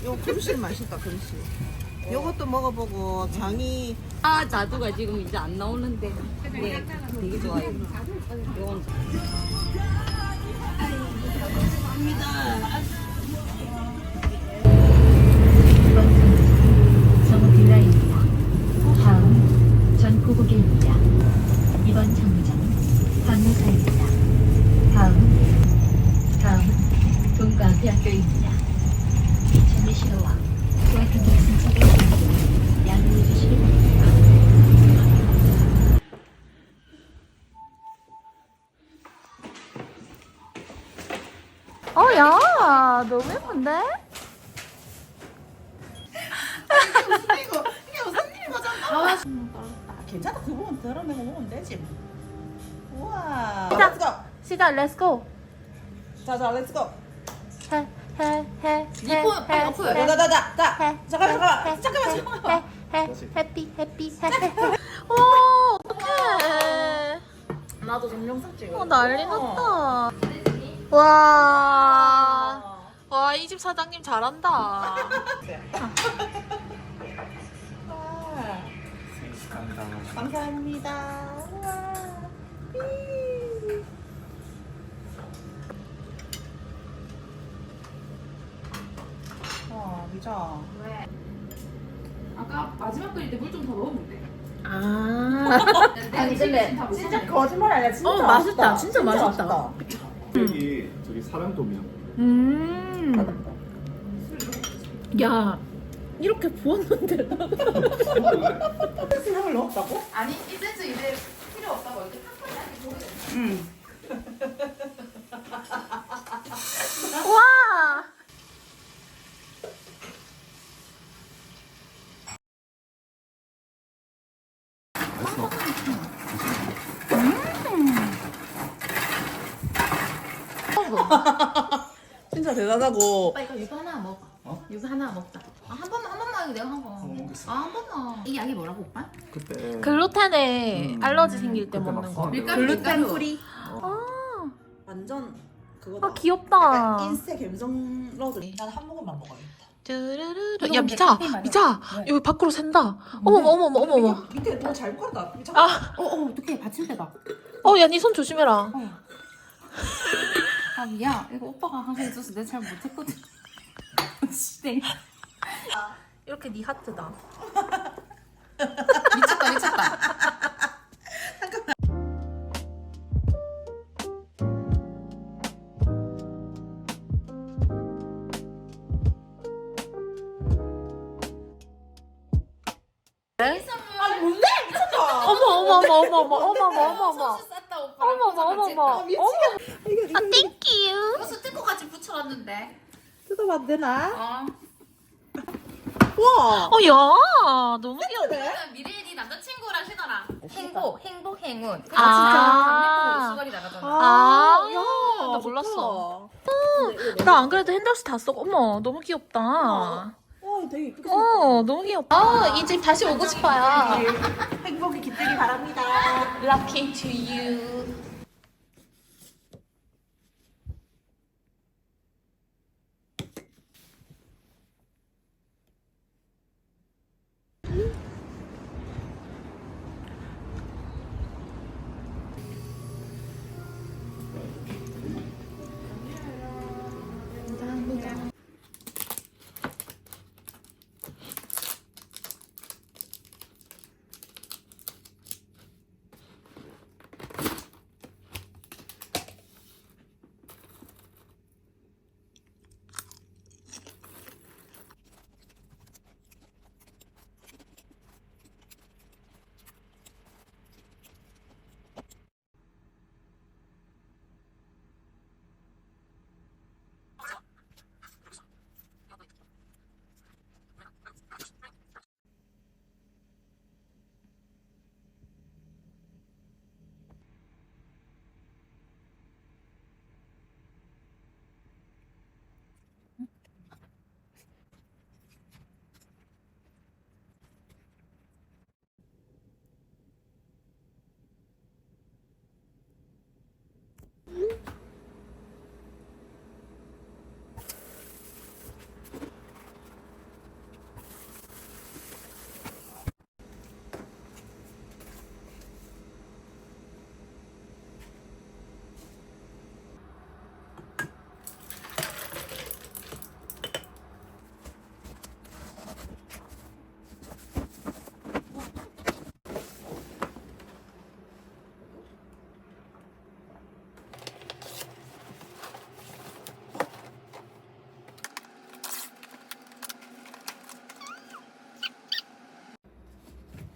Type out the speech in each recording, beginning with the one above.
요 그릇이 맛있다 그릇이. 요것도 먹어보고 장이 아 자두가 지금 이제 안 나오는데 네 되게 좋아요. 이건 서브딜라입니다. 다음 전고고개입니다. 이번 정류장은 박물관입니다. 다음 동과대학교입니다. 전의 신호와 소화통의 승차를 양해해 주시기 바랍니다. 야, 너무 예쁜데? 이게 무슨 일인 거잖아. 괜찮아 그 부분 덜어내고 먹으면 되지. 우와. 시작. 렛츠고. 시작, 렛츠고. 자자 렛츠고. 해. 니폰 빨리 엎어요. 자자자자. 잠깐만. 해피. 와, 어떡해. 나도 동영상 찍어. 난리 났다. 와, 이 집 사장님 잘한다. 감사합니다. 우와. 미자. 왜? 아까 마지막 끓일 때 물 좀 더 넣으면 돼. 아니 근데 진짜 거짓말 아니야. 진짜 맛있다. 진짜 맛있다. 여기 저기 사랑돔이야. 야, 이렇게 부었는데. 수량을 넣었다고? 아니 이제서 이제 필요 없다고 이렇게 탁탁하게 보게 와. 진짜 대단하고. 오빠 이거 하나 먹어. 이거 하나 먹자. 한 번만 이거 내가 한 번. 한 번만. 이 약이 뭐라고 오빠? 그때 글루텐에 알러지 생길 때 그때 먹는 막 거. 글루텐 프리. 아, 완전 그거다. 귀엽다. 약간 인스타 감성 러드. 난 한 모금만 먹어야겠다. 뚜루루루. 야, 미자. 여기 밖으로 샌다. 어머. 밑에 너 잘 봤다. 어떡해 받침대가. 야, 니 손 조심해라. 아 미안. 이거 오빠가 항상 해줘서 내가 잘 못했거든. 땡. 이렇게 니 하트다. 미쳤다. 아 뭔데? 미쳤다. 어머. 쌌다 오빠. 아, 땡큐. 이거 스티커까지 붙여놨는데. 뜯어봐도 안 되나? 어. 와. 야, 너무 귀엽네. 이거는 미래의 남자친구랑 신어라. 행복, 행운. 그거 아. 진짜 수갈이 나가잖아. 야, 나 몰랐어. 좋다. 나 안 그래도 핸드스 다 써. 어머, 너무 귀엽다. 와, 되게 이쁘게 너무 귀엽다. 이 집 다시 오고 싶어요. 행복이 깃들기 바랍니다. Lucky to you.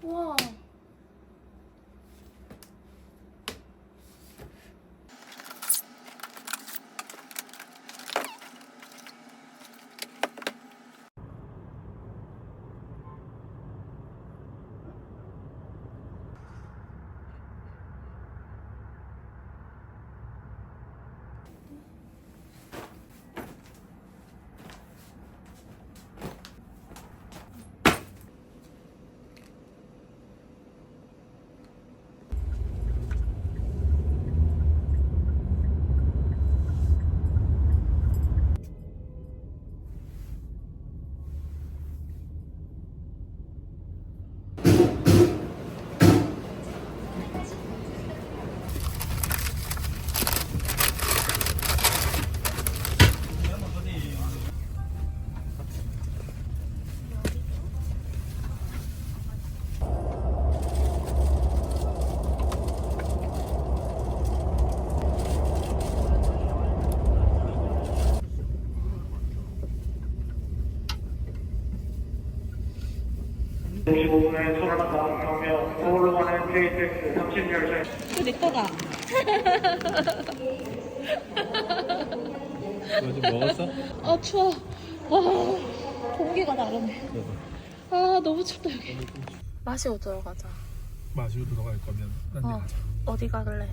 우와. 부분에 소란당 경명 서울로 가는 KTX 30열차 내 거가. 좀 먹었어? 아 추워. 와 공기가 다르네. 아 너무 춥다 여기. 마시고 들어가자. 마시고 들어갈 거면 딴 데 어. 가자. 어디 가길래?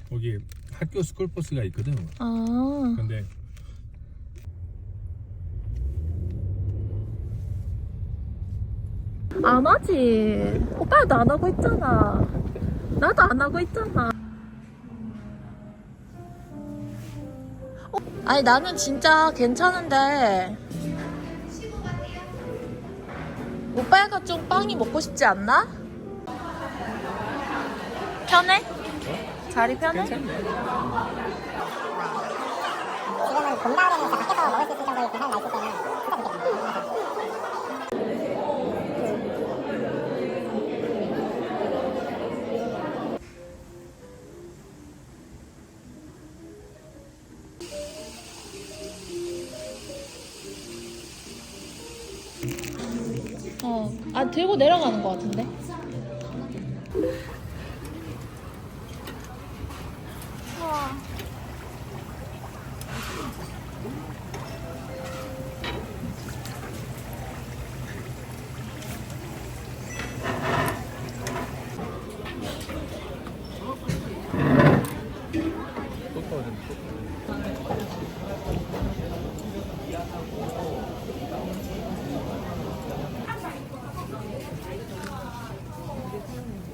거기 학교 스쿨버스가 있거든. 아 근데 안 하지. 오빠도 안 하고 있잖아. 나도 안 하고 있잖아. 아니 나는 진짜 괜찮은데 오빠가 좀 빵이 먹고 싶지 않나? 편해? 자리 편해? 지금은 봄날에는 진짜 밖에서 먹을 수 있을 정도의 괜찮은 날씨 때문에 진짜 좋겠다. 아 들고 내려가는 것 같은데?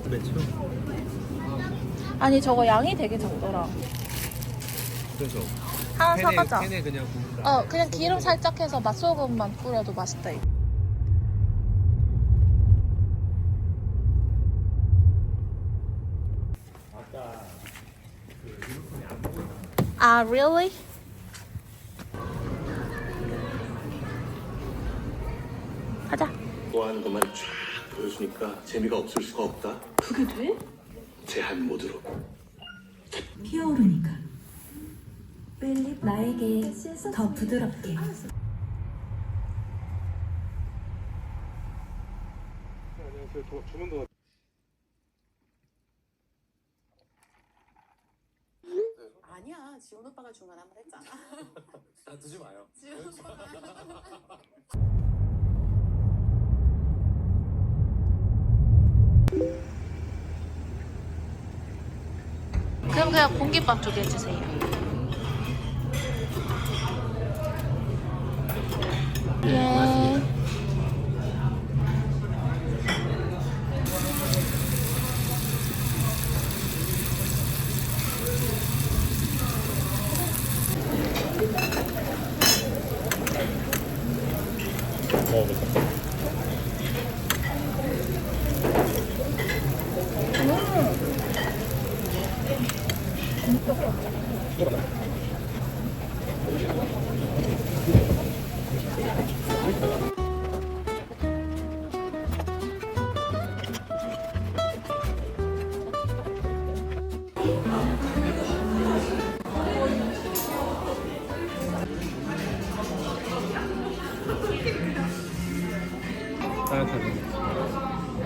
그렇죠. 아니 저거 양이 되게 적더라. 그래서 하나 사가자. 팬에 그냥 굽는다. 그냥 기름 살짝 해서 맛소금만 뿌려도 맛있다 이거. 아, really? 가자. 좋아하는 것만 쫙 보여주니까 재미가 없을 수가 없다. 그게 돼? 제한 모드로. 피어오르니까 나에게 더 부드럽게 안녕하세요. 주문 도 아니야, 지훈 오빠가 중간에 한번 했잖아. 아, 드지 마요. 그럼 그냥 공깃밥 2개 주세요. 예. 먹어보자. 따뜻하게.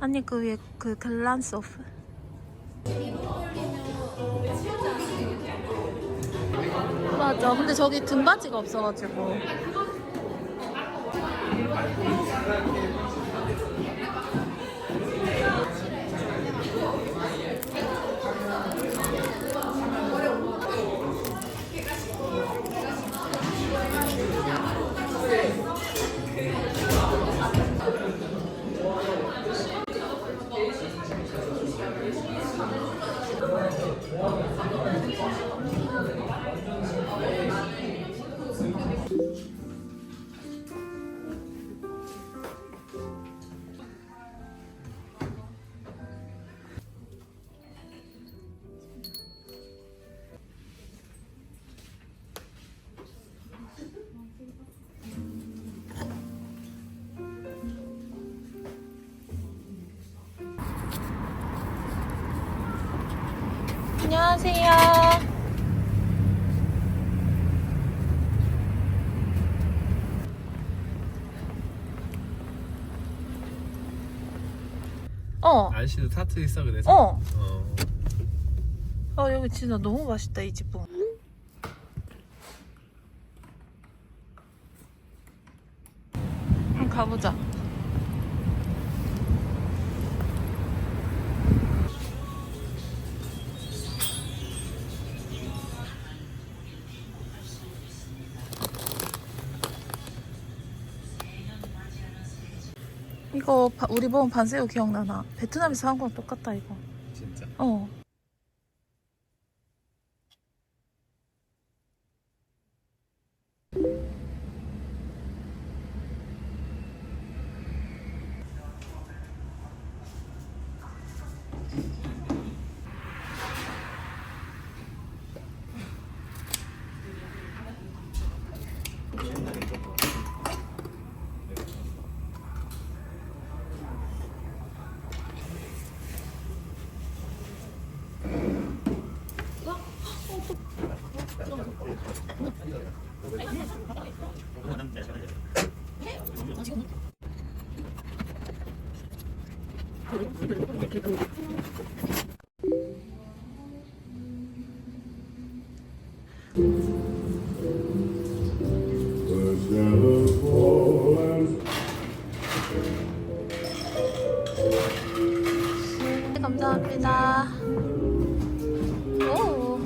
아니 그 위에 그 글란스 오프. 맞아. 근데 저기 등받이가 없어가지고. 안녕하세요. 아저씨도 타투 있어 그래서? 여기 진짜 너무 맛있다 이 집은. 한번 가보자. 이거 우리 먹은 반새우 기억나나? 베트남에서 한 거랑 똑같다 이거. 진짜? 감사합니다. 오.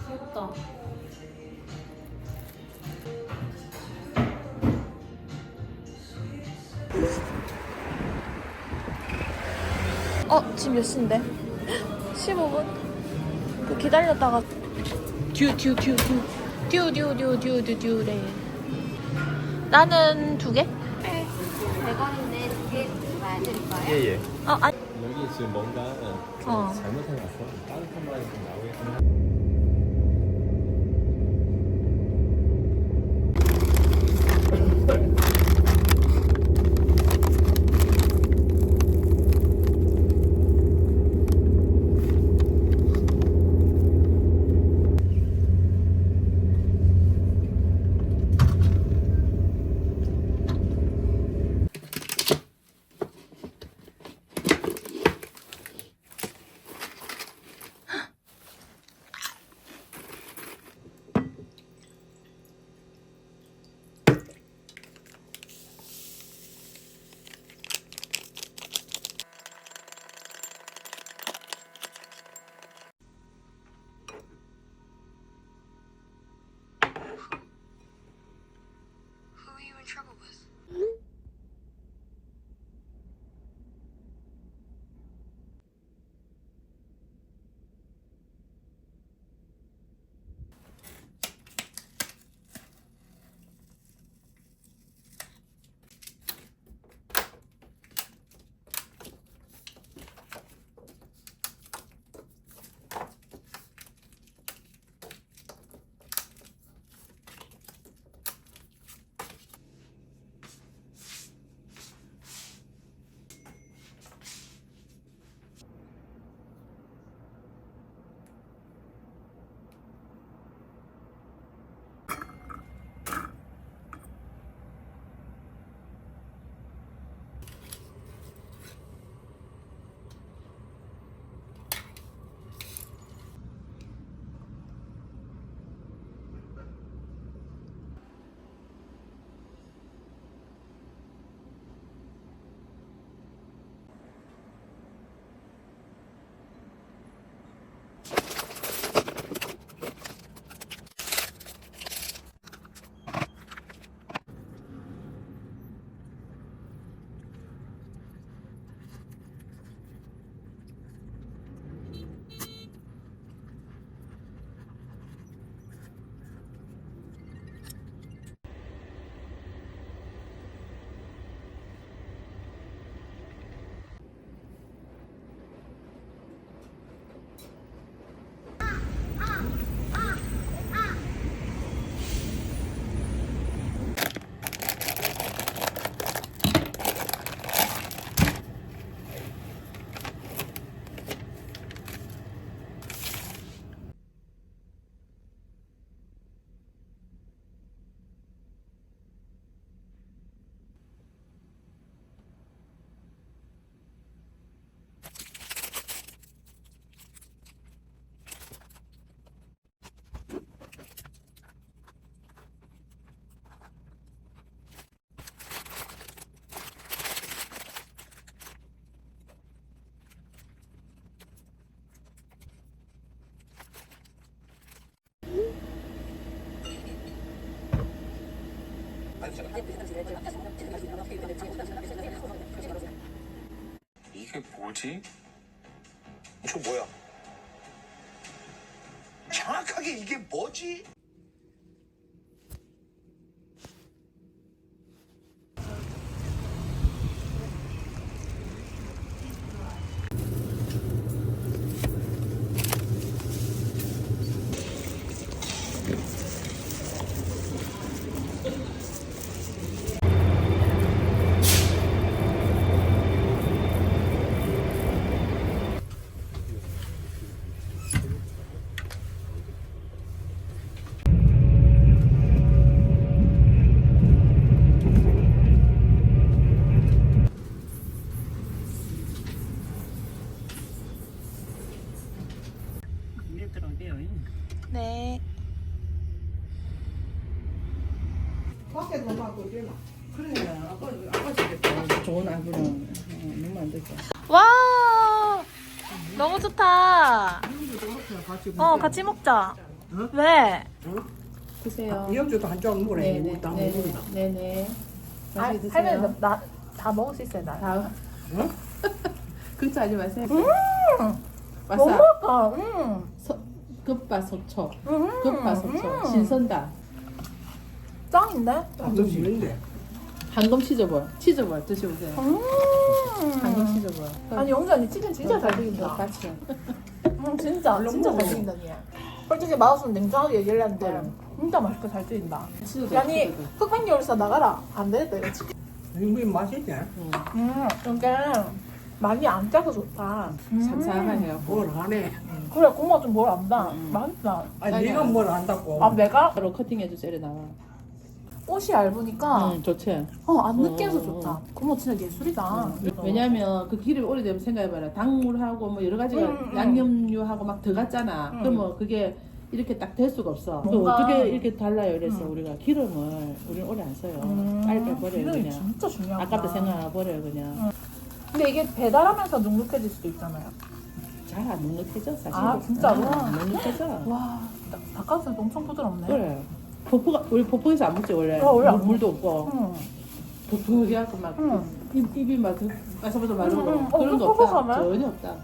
귀엽다. 지금 몇 시인데? 15분? 그 기다렸다가 듀래. 나는 2개? 100원인데 2개 드릴까요? 예예. 아니. 여기 지금 뭔가 잘못해놨어. 따뜻한 말이 좀 나오겠긴 한데. 이게 뭐지? 저 뭐야? 정확하게 이게 뭐지? 네. 밖에 나가고 뛰나. 그래. 아빠 집에 좋은 아이들은 너무 안 되죠. 와 너무 좋다. 같이 먹자. 왜? 드세요. 이영주도 한쪽 물에 네네. 다 네네. 먹는다. 네네. 맛있게 드세요. 할머니 나다 먹을 수 있어요. 나. 다. 걱정하지 마세요. 너무 맛있어. 맛있다. 급밥 속초. 급밥 속초. 신선다. 짱인데? 좀 싫은데. 황금 치즈볼. 치즈볼 드셔보세요. 황금 치즈볼. 아니 영주 언니 치킨 진짜 잘 튀긴다. 같이. 진짜 얼른 진짜 잘 먹어. 튀긴다 니. 솔직히 맛없으면 냉정하게 얘기를 했는데 진짜 맛있게 잘 튀긴다. 치즈도. 아니 치즈도. 흑백 요리사 나가라. 안 되겠다 이거 치킨. 이게 맛있지? 이게 많이 안 짜서 좋다. 삼삼하네요. 뭘 하네. 그래 고모가 좀 뭘 안다. 맛있다. 아니 네가 뭘 안다고. 아 내가 바로 커팅해주세요. 이래 나와. 옷이 얇으니까 좋지. 안 느끼해서 좋다. 고모 진짜 예술이다. 왜냐면 그 기름이 오래되면 생각해봐라. 당물하고 뭐 여러 가지가 양념류하고 막 들어갔잖아. 그러면 그게 이렇게 딱 될 수가 없어. 또 뭔가- 어떻게 이렇게 달라요? 이래서 우리가 기름을 우리는 오래 안 써요. 빨리 버려요 기름이 그냥. 진짜 중요하다. 아깝다 생각하고 버려요 그냥. 근데 이게 배달하면서 눅눅해질 수도 있잖아요. 잘 안 눅눅해져 사실. 아, 진짜로? 안 눅눅해져. 와 닭가슴살 엄청 부드럽네. 그래. 포포가 우리 포포에서 안 먹지 원래. 원래 안 물도 없고. 응. 포포하게 하고 막 입이 막 빠져빠져 마르고 응. 그런 거 퍽퍽 없다. 하네. 전혀 없다.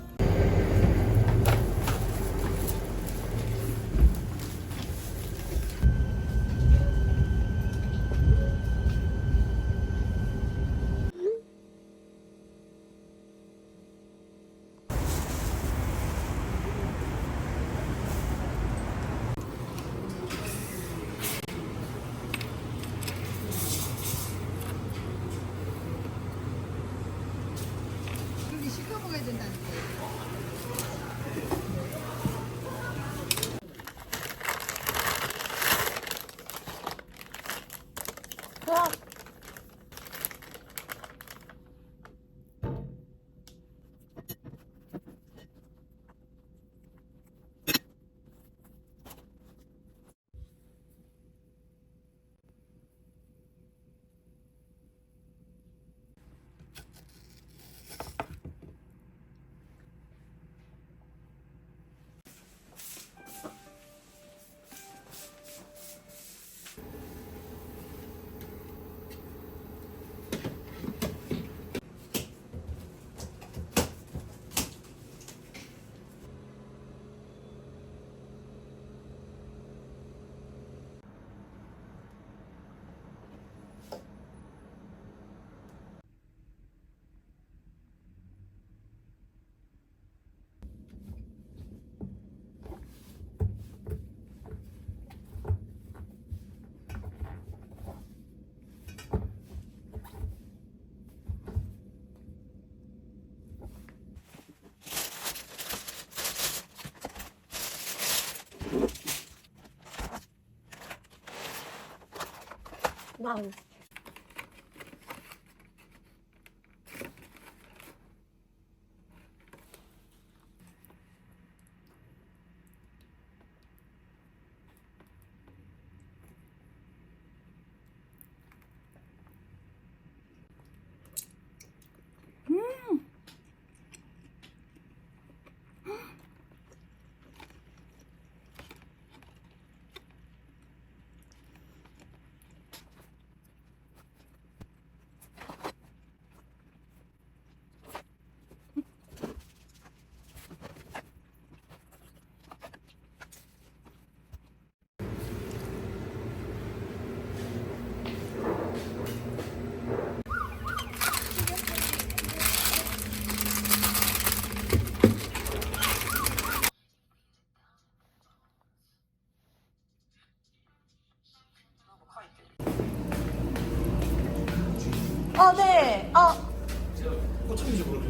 와우.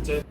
결제